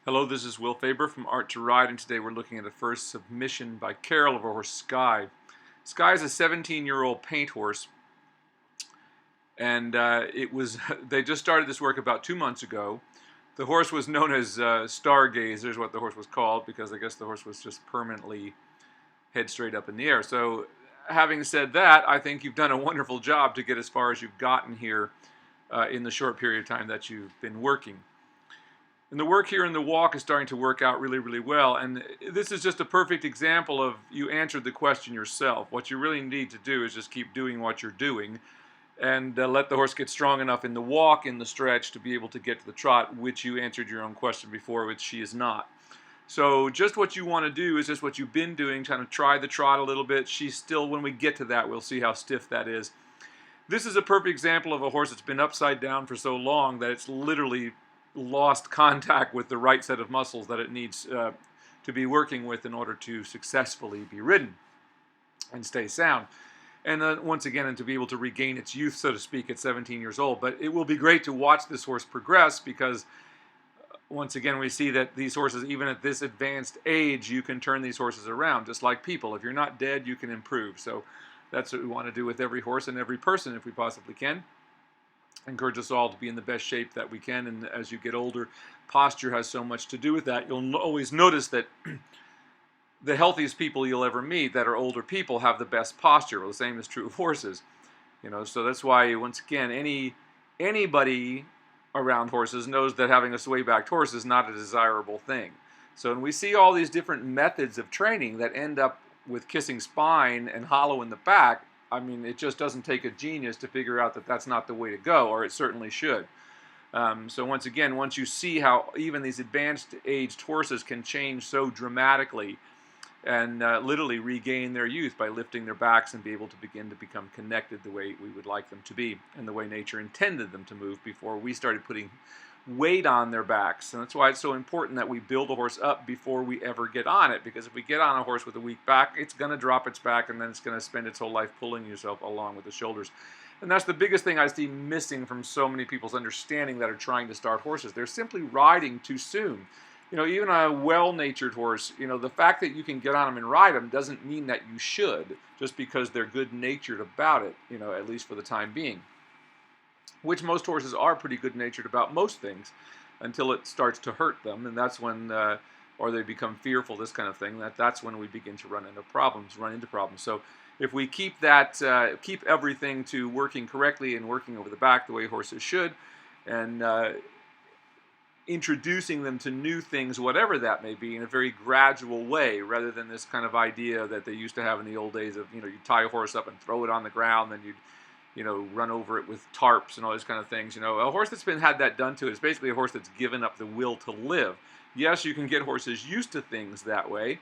Hello, this is Will Faerber from Art to Ride, and today we're looking at a first submission by Carol of her horse Sky. Sky is a 17-year-old paint horse, and they just started this work about 2 months ago. The horse was known as Stargazer, is what the horse was called, because I guess the horse was just permanently head straight up in the air. So having said that, I think you've done a wonderful job to get as far as you've gotten here in the short period of time that you've been working. And the work here in the walk is starting to work out really, really well. And this is just a perfect example of you answered the question yourself. What you really need to do is just keep doing what you're doing and let the horse get strong enough in the walk, in the stretch, to be able to get to the trot, which you answered your own question before, which she is not. So just what you want to do is just what you've been doing, trying to try the trot a little bit. She's still, when we get to that, we'll see how stiff that is. This is a perfect example of a horse that's been upside down for so long that it's literally lost contact with the right set of muscles that it needs to be working with in order to successfully be ridden and stay sound. And once again, and to be able to regain its youth, so to speak, at 17 years old. But it will be great to watch this horse progress because once again, we see that these horses, even at this advanced age, you can turn these horses around, just like people. If you're not dead, you can improve. So that's what we want to do with every horse and every person if we possibly can. Encourage us all to be in the best shape that we can, and as you get older, posture has so much to do with that. You'll always notice that the healthiest people you'll ever meet that are older people have the best posture. Well, the same is true of horses, so that's why, once again, anybody around horses knows that having a sway-backed horse is not a desirable thing. So when we see all these different methods of training that end up with kissing spine and hollow in the back, I mean, it just doesn't take a genius to figure out that that's not the way to go, or it certainly should. So once again, once you see how even these advanced aged horses can change so dramatically and literally regain their youth by lifting their backs and be able to begin to become connected the way we would like them to be and the way nature intended them to move before we started putting weight on their backs. And that's why it's so important that we build a horse up before we ever get on it, because if we get on a horse with a weak back, it's going to drop its back and then it's going to spend its whole life pulling yourself along with the shoulders. And that's the biggest thing I see missing from so many people's understanding that are trying to start horses. They're simply riding too soon. Even a well-natured horse, the fact that you can get on them and ride them doesn't mean that you should, just because they're good-natured about it, at least for the time being. Which most horses are pretty good-natured about most things until it starts to hurt them, and that's when, or they become fearful, this kind of thing, that's when we begin to run into problems. So if we keep everything to working correctly and working over the back the way horses should, and introducing them to new things, whatever that may be, in a very gradual way, rather than this kind of idea that they used to have in the old days of, you tie a horse up and throw it on the ground, then you'd run over it with tarps and all these kind of things. A horse that's had that done to it is basically a horse that's given up the will to live. Yes, you can get horses used to things that way.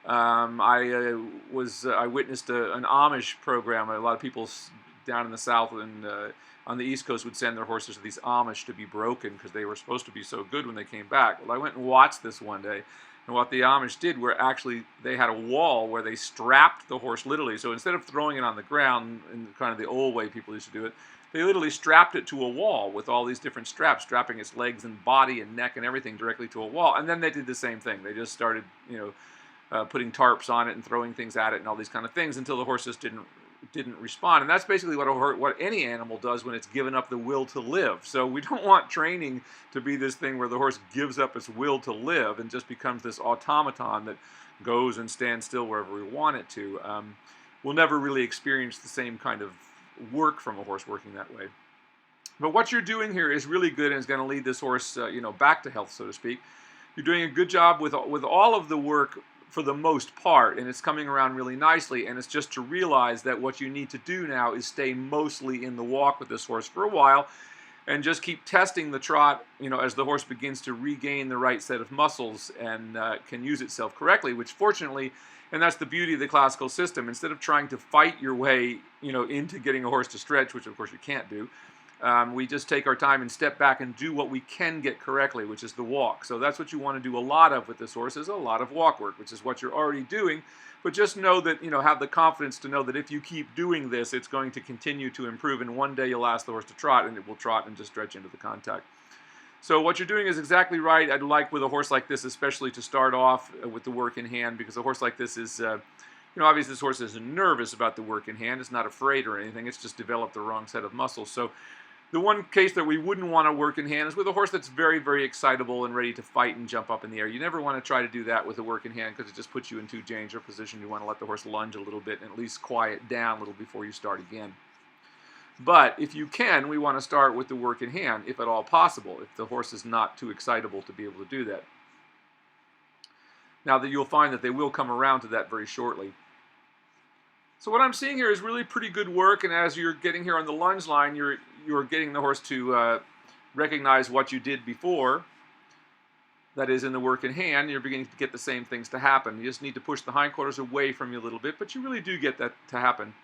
I witnessed an Amish program. A lot of people down in the South and on the East Coast would send their horses to these Amish to be broken because they were supposed to be so good when they came back. Well, I went and watched this one day. And what the Amish did were actually, they had a wall where they strapped the horse literally. So instead of throwing it on the ground in kind of the old way people used to do it, they literally strapped it to a wall with all these different straps, strapping its legs and body and neck and everything directly to a wall. And then they did the same thing. They just started, putting tarps on it and throwing things at it and all these kind of things until the horse just didn't respond. And that's basically what any animal does when it's given up the will to live. So we don't want training to be this thing where the horse gives up its will to live and just becomes this automaton that goes and stands still wherever we want it to. We'll never really experience the same kind of work from a horse working that way. But what you're doing here is really good and is going to lead this horse back to health, so to speak. You're doing a good job with all of the work for the most part, and it's coming around really nicely, and it's just to realize that what you need to do now is stay mostly in the walk with this horse for a while and just keep testing the trot, as the horse begins to regain the right set of muscles and can use itself correctly, which fortunately, and that's the beauty of the classical system, instead of trying to fight your way, into getting a horse to stretch, which of course you can't do, we just take our time and step back and do what we can get correctly, which is the walk. So that's what you want to do a lot of with this horse, is a lot of walk work, which is what you're already doing. But just know that, have the confidence to know that if you keep doing this, it's going to continue to improve, and one day you'll ask the horse to trot, and it will trot and just stretch into the contact. So what you're doing is exactly right. I'd like with a horse like this, especially to start off with the work in hand, because a horse like this is, obviously this horse isn't nervous about the work in hand. It's not afraid or anything. It's just developed the wrong set of muscles. So the one case that we wouldn't want to work in hand is with a horse that's very, very excitable and ready to fight and jump up in the air. You never want to try to do that with a work in hand because it just puts you in too dangerous a position. You want to let the horse lunge a little bit and at least quiet down a little before you start again. But if you can, we want to start with the work in hand, if at all possible, if the horse is not too excitable to be able to do that. Now that you'll find that they will come around to that very shortly. So what I'm seeing here is really pretty good work, and as you're getting here on the lunge line, you're getting the horse to recognize what you did before. That is in the work in hand, you're beginning to get the same things to happen. You just need to push the hindquarters away from you a little bit, but you really do get that to happen.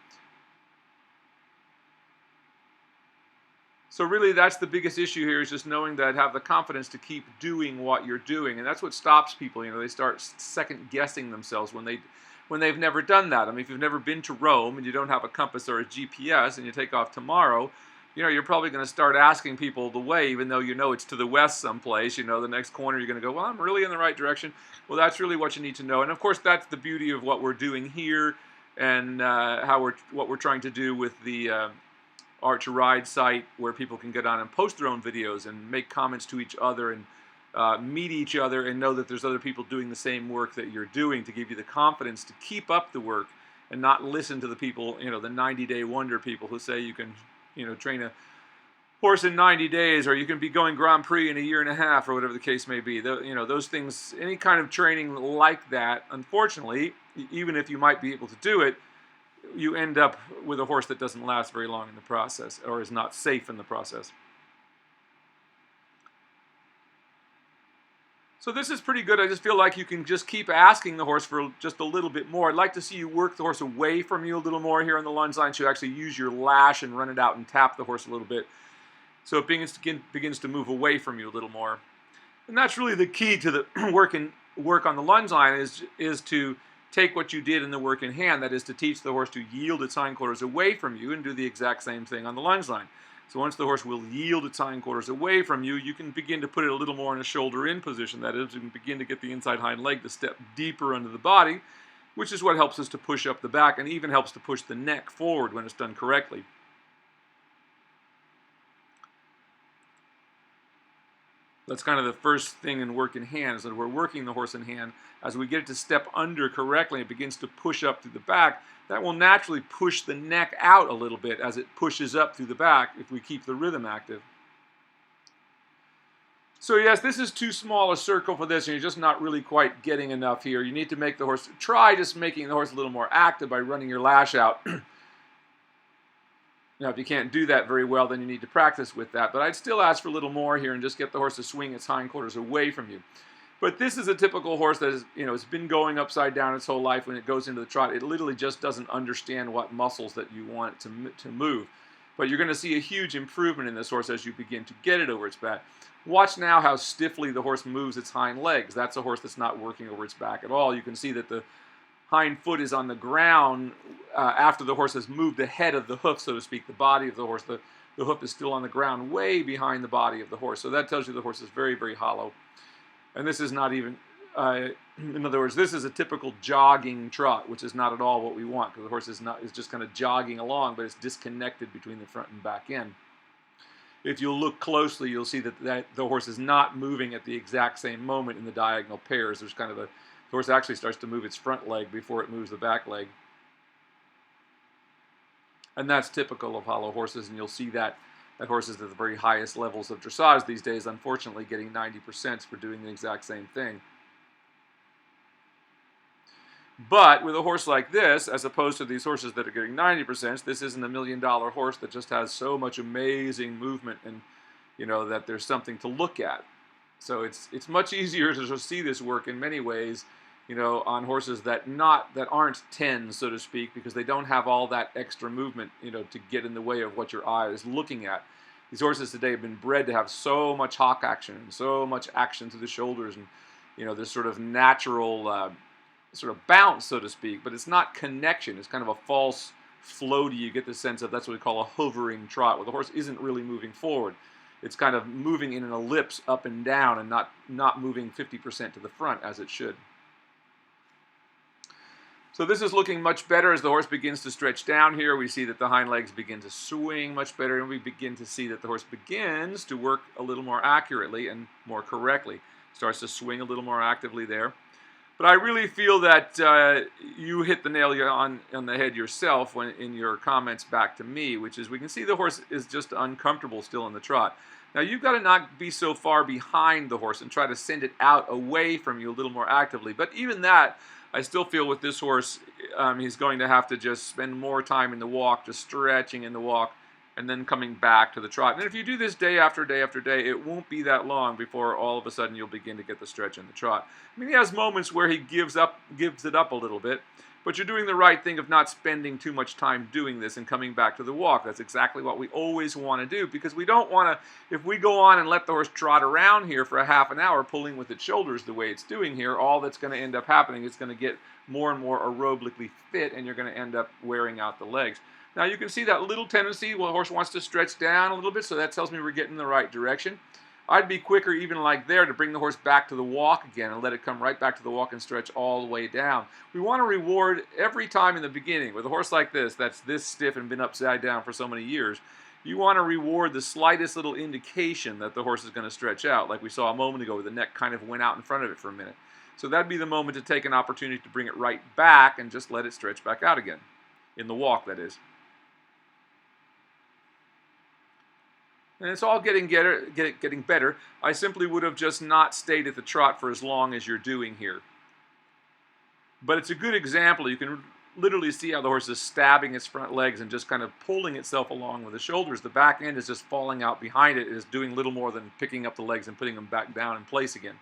So really that's the biggest issue here, is just knowing that, have the confidence to keep doing what you're doing. And that's what stops people. They start second guessing themselves when they've never done that. I mean, if you've never been to Rome and you don't have a compass or a GPS and you take off tomorrow, you're probably going to start asking people the way, even though you know it's to the west someplace. The next corner you're going to go, well, I'm really in the right direction. Well, that's really what you need to know. And of course, that's the beauty of what we're doing here, and what we're trying to do with the Art to Ride site, where people can get on and post their own videos and make comments to each other and meet each other and know that there's other people doing the same work that you're doing, to give you the confidence to keep up the work and not listen to the people, the 90-day wonder people who say you can, train a horse in 90 days, or you can be going Grand Prix in a year and a half, or whatever the case may be. Those things, any kind of training like that, unfortunately, even if you might be able to do it, you end up with a horse that doesn't last very long in the process, or is not safe in the process. So this is pretty good. I just feel like you can just keep asking the horse for just a little bit more. I'd like to see you work the horse away from you a little more here on the lunge line, so you actually use your lash and run it out and tap the horse a little bit, so it begins to move away from you a little more. And that's really the key to the work on the lunge line, is to take what you did in the work in hand, that is to teach the horse to yield its hindquarters away from you, and do the exact same thing on the lunge line. So once the horse will yield its hindquarters away from you, you can begin to put it a little more in a shoulder-in position. That is, you can begin to get the inside hind leg to step deeper under the body, which is what helps us to push up the back, and even helps to push the neck forward when it's done correctly. That's kind of the first thing in work in hand, is that we're working the horse in hand. As we get it to step under correctly, it begins to push up through the back. That will naturally push the neck out a little bit as it pushes up through the back, if we keep the rhythm active. So yes, this is too small a circle for this, and you're just not really quite getting enough here. You need to make the horse, try just making the horse a little more active by running your lash out. Now, if you can't do that very well, then you need to practice with that. But I'd still ask for a little more here and just get the horse to swing its hindquarters away from you. But this is a typical horse that is, it's been going upside down its whole life. When it goes into the trot, it literally just doesn't understand what muscles that you want it to move. But you're going to see a huge improvement in this horse as you begin to get it over its back. Watch now how stiffly the horse moves its hind legs. That's a horse that's not working over its back at all. You can see that the hind foot is on the ground after the horse has moved ahead of the hoof, so to speak, the body of the horse. The hoof is still on the ground way behind the body of the horse. So that tells you the horse is very, very hollow. And this is not even, in other words, this is a typical jogging trot, which is not at all what we want, because the horse is just kind of jogging along, but it's disconnected between the front and back end. If you look closely, you'll see that the horse is not moving at the exact same moment in the diagonal pairs. There's kind of the horse actually starts to move its front leg before it moves the back leg. And that's typical of hollow horses, and you'll see that horses at the very highest levels of dressage these days, unfortunately, getting 90% for doing the exact same thing. But with a horse like this, as opposed to these horses that are getting 90%, this isn't $1 million horse that just has so much amazing movement, and that there's something to look at. So it's much easier to see this work in many ways, on horses that aren't 10, so to speak, because they don't have all that extra movement, to get in the way of what your eye is looking at. These horses today have been bred to have so much hock action and so much action through the shoulders, and this sort of natural sort of bounce, so to speak, but it's not connection. It's kind of a false floaty. You get the sense of, that's what we call a hovering trot, where the horse isn't really moving forward. It's kind of moving in an ellipse up and down and not moving 50% to the front as it should. So this is looking much better as the horse begins to stretch down here. We see that the hind legs begin to swing much better, and we begin to see that the horse begins to work a little more accurately and more correctly. Starts to swing a little more actively there. But I really feel that you hit the nail on the head yourself when in your comments back to me, which is we can see the horse is just uncomfortable still in the trot. Now you've got to not be so far behind the horse and try to send it out away from you a little more actively. But even that, I still feel with this horse, he's going to have to just spend more time in the walk, just stretching in the walk, and then coming back to the trot. And if you do this day after day after day, it won't be that long before all of a sudden you'll begin to get the stretch in the trot. I mean, he has moments where he gives it up a little bit, but you're doing the right thing of not spending too much time doing this and coming back to the walk. That's exactly what we always want to do, because we don't want to, if we go on and let the horse trot around here for a half an hour pulling with its shoulders the way it's doing here, all that's going to end up happening is going to get more and more aerobically fit, and you're going to end up wearing out the legs. Now you can see that little tendency, well, the horse wants to stretch down a little bit, so that tells me we're getting in the right direction. I'd be quicker even like there to bring the horse back to the walk again and let it come right back to the walk and stretch all the way down. We want to reward every time in the beginning with a horse like this that's this stiff and been upside down for so many years. You want to reward the slightest little indication that the horse is going to stretch out, like we saw a moment ago where the neck kind of went out in front of it for a minute. So that'd be the moment to take an opportunity to bring it right back and just let it stretch back out again, in the walk that is. And it's all getting better. I simply would have just not stayed at the trot for as long as you're doing here. But it's a good example. You can literally see how the horse is stabbing its front legs and just kind of pulling itself along with the shoulders. The back end is just falling out behind it. It is doing little more than picking up the legs and putting them back down in place again.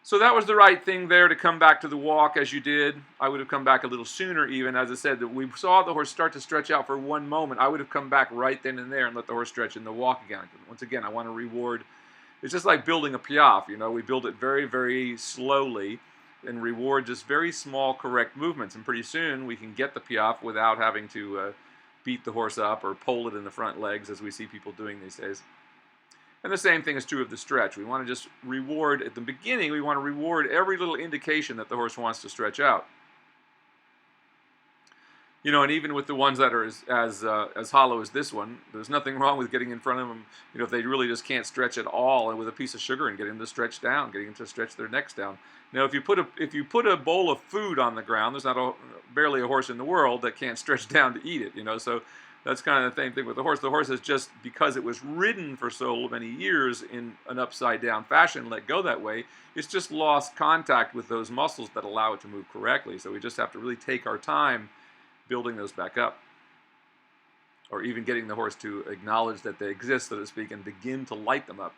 So that was the right thing there to come back to the walk as you did. I would have come back a little sooner even. As I said, that we saw the horse start to stretch out for one moment. I would have come back right then and there and let the horse stretch in the walk again. Once again, I want to reward. It's just like building a piaffe. You know, we build it very, very slowly and reward just very small correct movements. And pretty soon we can get the piaffe without having to beat the horse up or pole it in the front legs as we see people doing these days. And the same thing is true of the stretch. We want to just reward, at the beginning, we want to reward every little indication that the horse wants to stretch out. You know, and even with the ones that are as hollow as this one, there's nothing wrong with getting in front of them, you know, if they really just can't stretch at all, and with a piece of sugar and getting them to stretch down, getting them to stretch their necks down. Now, if you put a bowl of food on the ground, there's barely a horse in the world that can't stretch down to eat it, you know, so that's kind of the same thing with the horse. The horse is just, because it was ridden for so many years in an upside down fashion, let go that way, it's just lost contact with those muscles that allow it to move correctly. So we just have to really take our time building those back up, or even getting the horse to acknowledge that they exist, so to speak, and begin to light them up.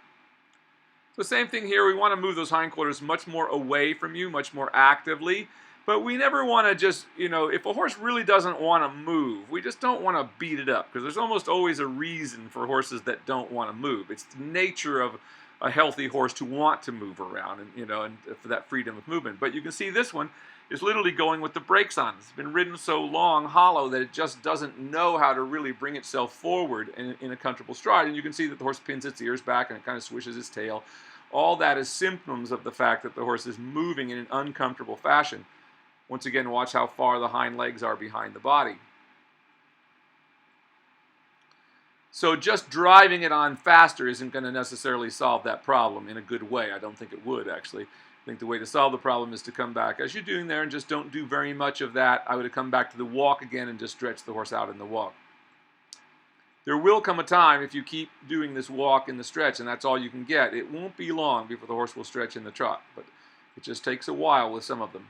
So same thing here. We want to move those hindquarters much more away from you, much more actively. But we never want to just, you know, if a horse really doesn't want to move, we just don't want to beat it up, because there's almost always a reason for horses that don't want to move. It's the nature of a healthy horse to want to move around, and you know, and for that freedom of movement. But you can see this one is literally going with the brakes on. It's been ridden so long hollow that it just doesn't know how to really bring itself forward in a comfortable stride. And you can see that the horse pins its ears back and it kind of swishes its tail. All that is symptoms of the fact that the horse is moving in an uncomfortable fashion. Once again, watch how far the hind legs are behind the body. So just driving it on faster isn't going to necessarily solve that problem in a good way. I don't think it would, actually. I think the way to solve the problem is to come back as you're doing there and just don't do very much of that. I would have come back to the walk again and just stretch the horse out in the walk. There will come a time, if you keep doing this walk in the stretch, and that's all you can get, it won't be long before the horse will stretch in the trot. But it just takes a while with some of them.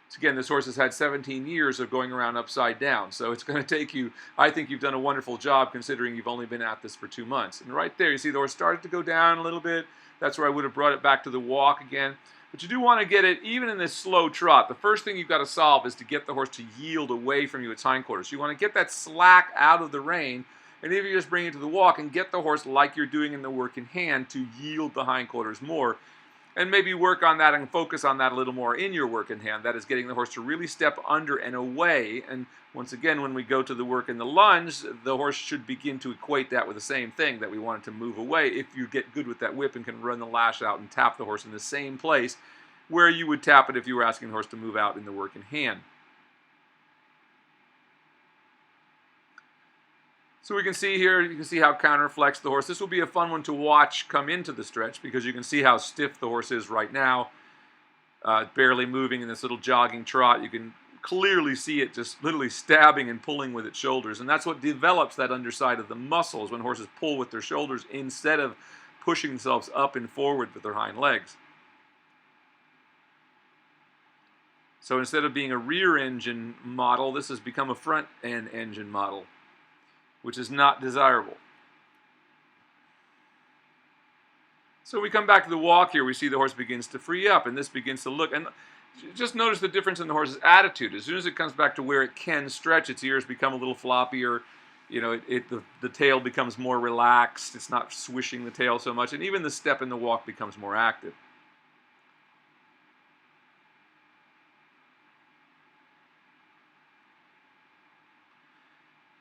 So again, this horse has had 17 years of going around upside down, so it's going to take you, I think you've done a wonderful job considering you've only been at this for 2 months. And right there, you see the horse started to go down a little bit. That's where I would have brought it back to the walk again. But you do want to get it, even in this slow trot, the first thing you've got to solve is to get the horse to yield away from you its hindquarters. You want to get that slack out of the rein, and if you just bring it to the walk and get the horse, like you're doing in the work in hand, to yield the hindquarters more. and maybe work on that and focus on that a little more in your work in hand. That is getting the horse to really step under and away. And once again, when we go to the work in the lunge, the horse should begin to equate that with the same thing, that we want it to move away. If you get good with that whip and can run the lash out and tap the horse in the same place where you would tap it if you were asking the horse to move out in the work in hand. So we can see here, you can see how counterflex the horse. This will be a fun one to watch come into the stretch, because you can see how stiff the horse is right now. Barely moving in this little jogging trot. You can clearly see it just literally stabbing and pulling with its shoulders. And that's what develops that underside of the muscles when horses pull with their shoulders instead of pushing themselves up and forward with their hind legs. So instead of being a rear engine model, this has become a front end engine model, which is not desirable. So we come back to the walk here. We see the horse begins to free up, and this begins to look. And just notice the difference in the horse's attitude. As soon as it comes back to where it can stretch, its ears become a little floppier. You know, the tail becomes more relaxed. It's not swishing the tail so much, and even the step in the walk becomes more active.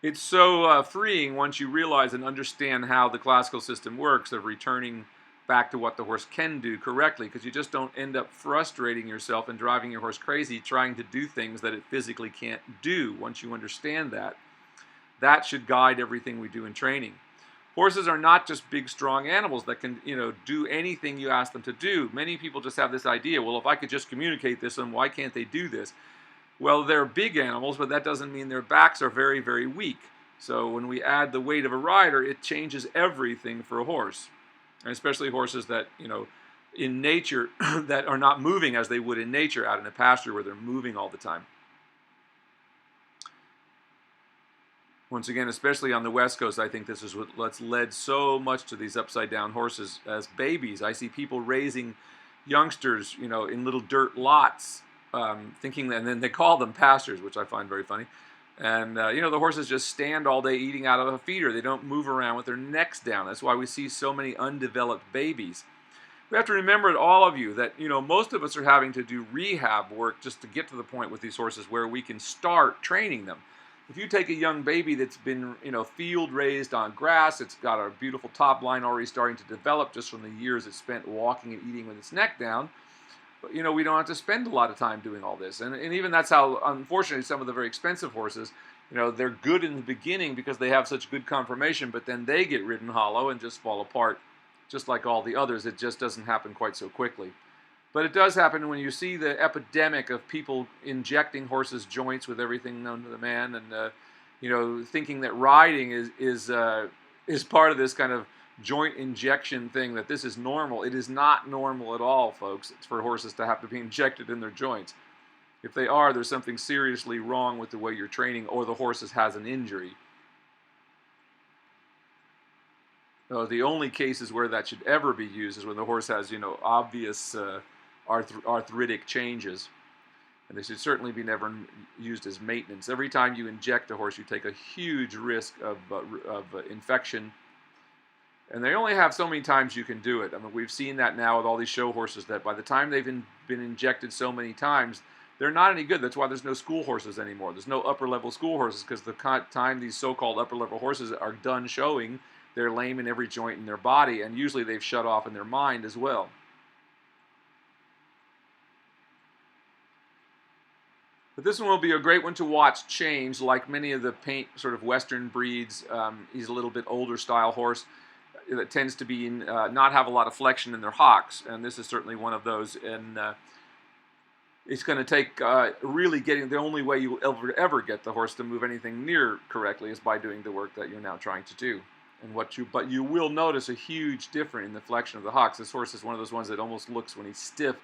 It's so freeing once you realize and understand how the classical system works of returning back to what the horse can do correctly, because you just don't end up frustrating yourself and driving your horse crazy trying to do things that it physically can't do. Once you understand that, that should guide everything we do in training. Horses are not just big, strong animals that can, do anything you ask them to do. Many people just have this idea, well, if I could just communicate this, then why can't they do this? Well, they're big animals, but that doesn't mean their backs are very, very weak. So when we add the weight of a rider, it changes everything for a horse. And especially horses that, in nature, that are not moving as they would in nature out in a pasture where they're moving all the time. Once again, especially on the West Coast, I think this is what's led so much to these upside-down horses as babies. I see people raising youngsters, in little dirt lots, thinking that, and then they call them pastures, which I find very funny. And, the horses just stand all day eating out of a feeder. They don't move around with their necks down. That's why we see so many undeveloped babies. We have to remember, all of you, that, most of us are having to do rehab work just to get to the point with these horses where we can start training them. If you take a young baby that's been, field raised on grass, it's got a beautiful top line already starting to develop just from the years it spent walking and eating with its neck down. But, we don't have to spend a lot of time doing all this. And even that's how, unfortunately, some of the very expensive horses, they're good in the beginning because they have such good conformation, but then they get ridden hollow and just fall apart, just like all the others. It just doesn't happen quite so quickly. But it does happen when you see the epidemic of people injecting horses' joints with everything known to the man, and, thinking that riding is part of this kind of joint injection thing, that this is normal. It is not normal at all, folks. It's for horses to have to be injected in their joints. If they are, there's something seriously wrong with the way you're training, or the horse has an injury. The only cases where that should ever be used is when the horse has, obvious arthritic changes. And they should certainly be never used as maintenance. Every time you inject a horse, you take a huge risk of infection. And they only have so many times you can do it. I mean, we've seen that now with all these show horses, that by the time they've been injected so many times, they're not any good. That's why there's no school horses anymore. There's no upper-level school horses, because the time these so-called upper-level horses are done showing, they're lame in every joint in their body, and usually they've shut off in their mind as well. But this one will be a great one to watch change, like many of the paint sort of Western breeds. He's a little bit older style horse that tends to be not have a lot of flexion in their hocks, and this is certainly one of those. And it's going to take really getting, the only way you will ever get the horse to move anything near correctly is by doing the work that you're now trying to do. And but you will notice a huge difference in the flexion of the hocks. This horse is one of those ones that almost looks, when he's stiff,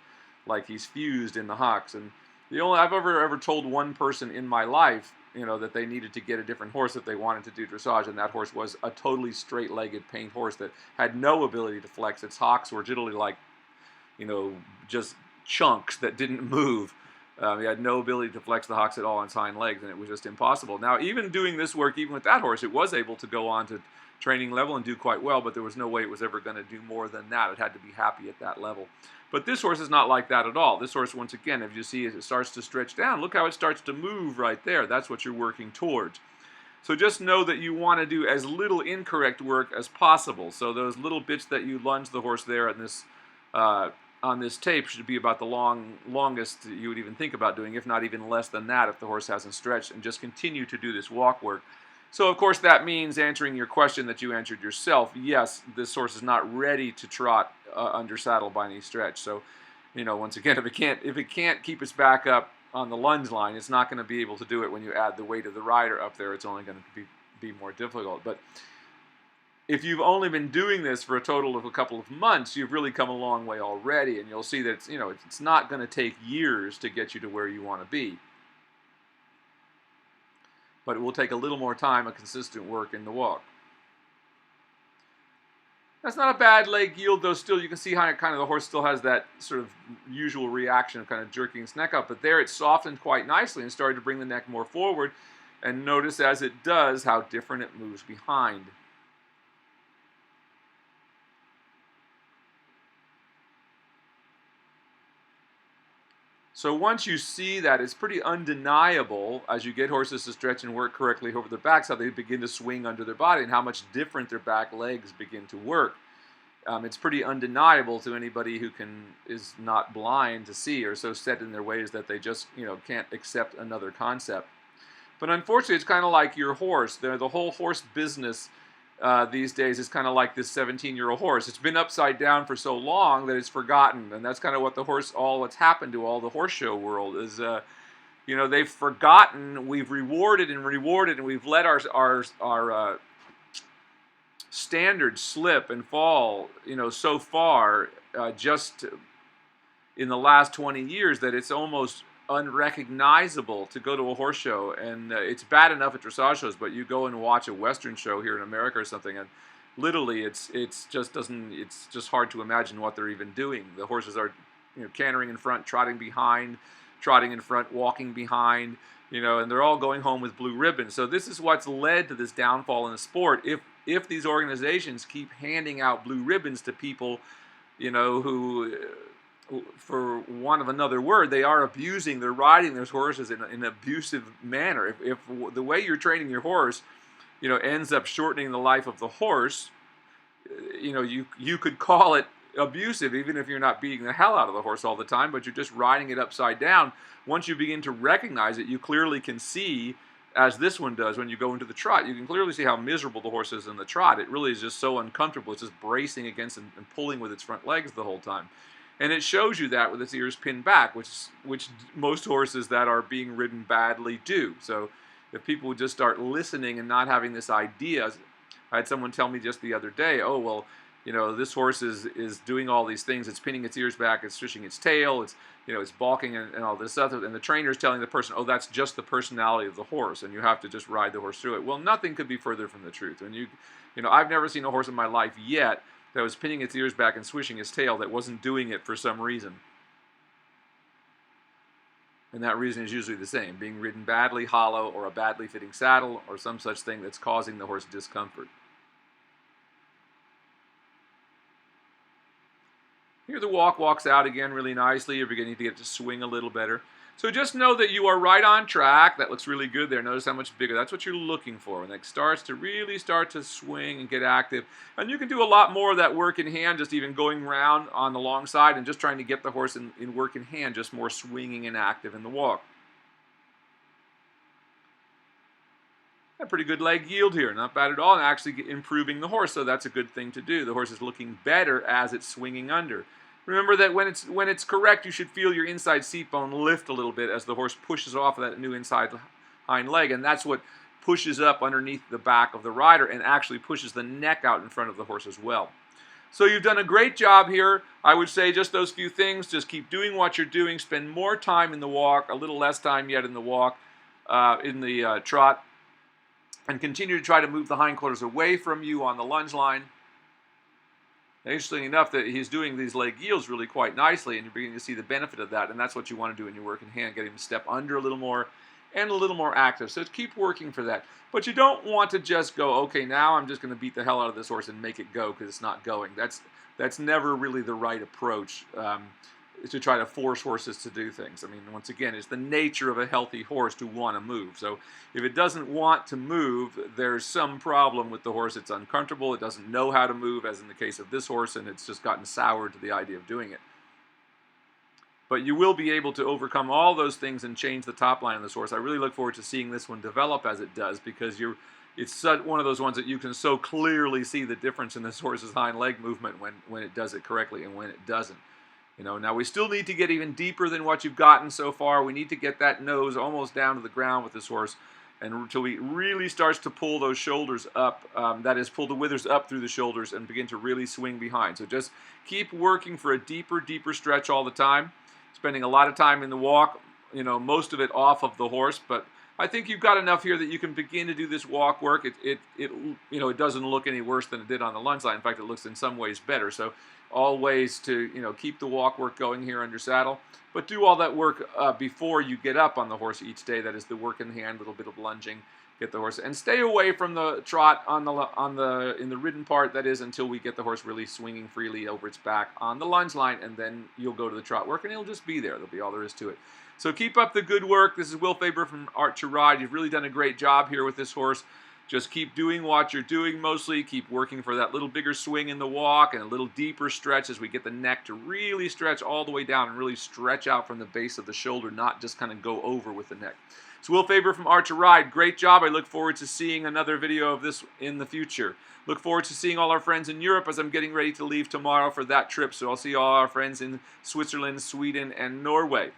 like he's fused in the hocks. And I've ever told one person in my life, that they needed to get a different horse if they wanted to do dressage, and that horse was a totally straight-legged paint horse that had no ability to flex. Its hocks were literally like, just chunks that didn't move. He had no ability to flex the hocks at all on its hind legs, and it was just impossible. Now, even doing this work, even with that horse, it was able to go on to training level and do quite well, but there was no way it was ever going to do more than that. It had to be happy at that level. But this horse is not like that at all. This horse, once again, if you see it starts to stretch down, look how it starts to move right there. That's what you're working towards. So just know that you want to do as little incorrect work as possible. So those little bits that you lunge the horse there on this tape should be about the longest you would even think about doing, if not even less than that if the horse hasn't stretched, and just continue to do this walk work. So of course that means answering your question that you answered yourself. Yes, this horse is not ready to trot under saddle by any stretch. So, once again, if it can't keep its back up on the lunge line, it's not going to be able to do it when you add the weight of the rider up there. It's only going to be more difficult. But if you've only been doing this for a total of a couple of months, you've really come a long way already, and you'll see that it's not going to take years to get you to where you want to be. But it will take a little more time of consistent work in the walk. That's not a bad leg yield, though. Still, you can see how the horse still has that sort of usual reaction of kind of jerking its neck up. But there it softened quite nicely and started to bring the neck more forward. And notice as it does how different it moves behind. So once you see that, it's pretty undeniable as you get horses to stretch and work correctly over their backs, how they begin to swing under their body and how much different their back legs begin to work. It's pretty undeniable to anybody who is not blind to see, or so set in their ways that they just can't accept another concept. But unfortunately, it's kind of like your horse. The whole horse business these days is kind of like this 17-year-old horse. It's been upside down for so long that it's forgotten, and that's kind of what what's happened to all the horse show world is. They've forgotten. We've rewarded, and we've let our standards slip and fall. So far, just in the last 20 years, that it's almost unrecognizable to go to a horse show. And it's bad enough at dressage shows, but you go and watch a Western show here in America or something, and literally it's just hard to imagine what they're even doing. The horses are cantering in front, trotting behind, trotting in front, walking behind, and they're all going home with blue ribbons. So this is what's led to this downfall in the sport. If these organizations keep handing out blue ribbons to people who, for want of another word, they are abusing, they're riding those horses in an abusive manner. If the way you're training your horse, ends up shortening the life of the horse, you could call it abusive, even if you're not beating the hell out of the horse all the time, but you're just riding it upside down. Once you begin to recognize it, you clearly can see, as this one does when you go into the trot, you can clearly see how miserable the horse is in the trot. It really is just so uncomfortable. It's just bracing against and pulling with its front legs the whole time. And it shows you that with its ears pinned back, which most horses that are being ridden badly do. So if people would just start listening and not having this idea, I had someone tell me just the other day, oh, well, this horse is doing all these things. It's pinning its ears back, it's swishing its tail, it's balking and all this stuff. And the trainer's telling the person, oh, that's just the personality of the horse, and you have to just ride the horse through it. Well, nothing could be further from the truth. And I've never seen a horse in my life yet that was pinning its ears back and swishing its tail that wasn't doing it for some reason. And that reason is usually the same: being ridden badly, hollow, or a badly fitting saddle, or some such thing that's causing the horse discomfort. Here the walk walks out again really nicely. You're beginning to get to swing a little better. So just know that you are right on track. That looks really good there. Notice how much bigger. That's what you're looking for. When it starts to swing and get active. And you can do a lot more of that work in hand, just even going around on the long side and just trying to get the horse in work in hand, just more swinging and active in the walk. A pretty good leg yield here. Not bad at all, and actually improving the horse, so that's a good thing to do. The horse is looking better as it's swinging under. Remember that when it's correct, you should feel your inside seat bone lift a little bit as the horse pushes off of that new inside hind leg, and that's what pushes up underneath the back of the rider and actually pushes the neck out in front of the horse as well. So you've done a great job here. I would say just those few things. Just keep doing what you're doing. Spend more time in the walk, a little less time yet in the walk, in the trot, and continue to try to move the hindquarters away from you on the lunge line. Interestingly enough, that he's doing these leg yields really quite nicely, and you're beginning to see the benefit of that, and that's what you want to do in your work in hand, get him to step under a little more and a little more active. So keep working for that. But you don't want to just go, okay, now I'm just going to beat the hell out of this horse and make it go because it's not going. That's never really the right approach. To try to force horses to do things. I mean, once again, it's the nature of a healthy horse to want to move. So if it doesn't want to move, there's some problem with the horse. It's uncomfortable. It doesn't know how to move, as in the case of this horse, and it's just gotten soured to the idea of doing it. But you will be able to overcome all those things and change the top line of this horse. I really look forward to seeing this one develop as it does, because it's one of those ones that you can so clearly see the difference in this horse's hind leg movement when it does it correctly and when it doesn't. Now we still need to get even deeper than what you've gotten so far. We need to get that nose almost down to the ground with this horse, and until he really starts to pull those shoulders up, that is, pull the withers up through the shoulders and begin to really swing behind. So just keep working for a deeper stretch all the time, spending a lot of time in the walk, most of it off of the horse, but I think you've got enough here that you can begin to do this walk work. It doesn't look any worse than it did on the lunge line. In fact, it looks in some ways better. So all ways to keep the walk work going here under saddle, but do all that work before you get up on the horse each day. That is the work in hand, a little bit of lunging, get the horse, and stay away from the trot in the ridden part. That is, until we get the horse really swinging freely over its back on the lunge line, and then you'll go to the trot work, and it'll just be there. That'll be all there is to it. So keep up the good work. This is Will Faerber from Art to Ride. You've really done a great job here with this horse. Just keep doing what you're doing mostly. Keep working for that little bigger swing in the walk and a little deeper stretch as we get the neck to really stretch all the way down and really stretch out from the base of the shoulder, not just kind of go over with the neck. It's Will Faerber from Art to Ride. Great job. I look forward to seeing another video of this in the future. Look forward to seeing all our friends in Europe as I'm getting ready to leave tomorrow for that trip. So I'll see all our friends in Switzerland, Sweden, and Norway.